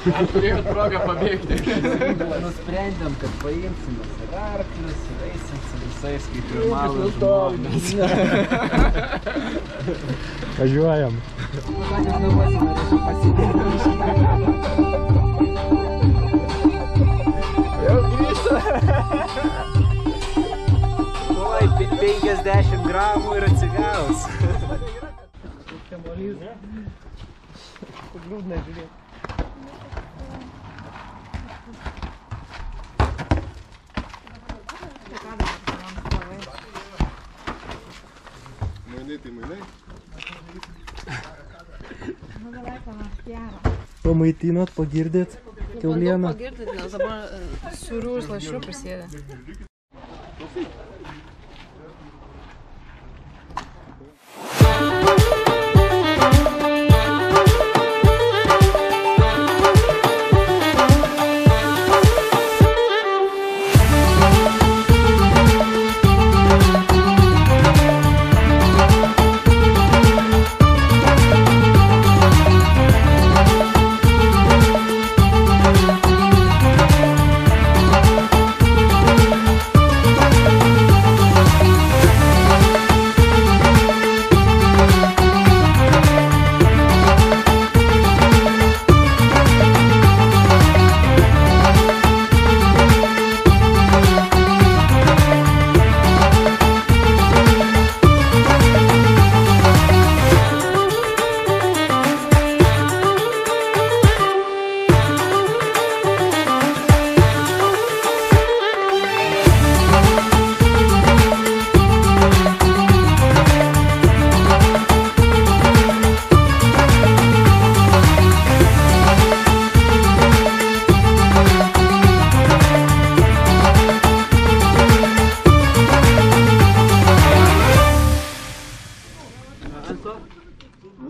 Turėjot progą pabėgti. Nusprendėm, kad paimsim ir arklius, ir eisim su visais kaip normalus žmonės. Važiuojam. Jau grįžta. Oi, 50 gramų ir atsigaus. Liūdna žiūrėti. Mainai tai mainai. Pamaitinot, pagirdėt kiaulieną. Pagirdėt, nes dabar sūrių ir lašių prisėdė.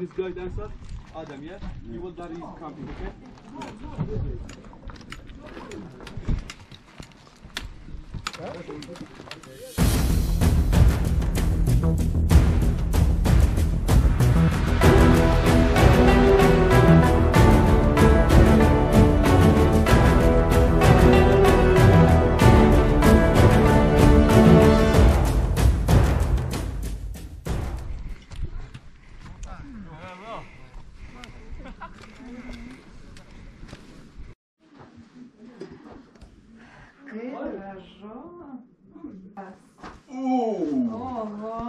This guy dancer, Adam, yeah? He was there, he's camping, okay? Kaip gražu. Oho.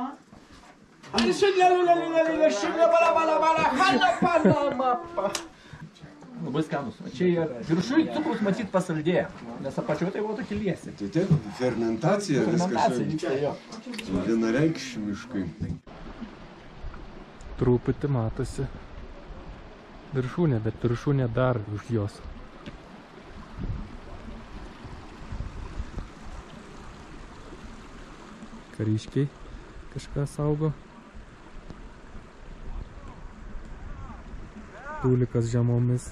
Labai skanus. O čia ir viršui cukrus matyt pasaldėję, nes apačioje tai buvo tokia liesė. Tai taip, fermentacija viskas vyksta jo. Vienareikšmiškai. Truputį matosi viršūnė, bet viršūnė dar už jos. Kariškiai kažką saugo. Tulikas žemomis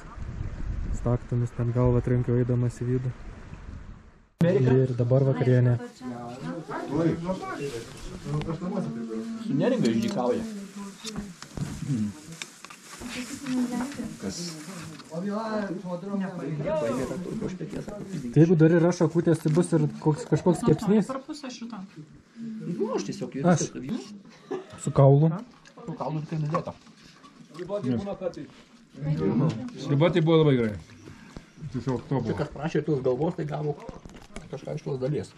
staktomis ten galvą trenkia eidamas į vidų. Ir dabar vakarienė. Su neringa išdykauja. Kas? Tai jeigu dar yra šakutės, tai bus ir kažkoks kepsnys. Nu, aš tiesiog Aš. Su kaulu. Su kaulu tai nudėta. Sriuba tai buvo labai gerai. Tiesiog to buvo. Kas prašė tos galvos, tai gavo kažką iš tos dalies.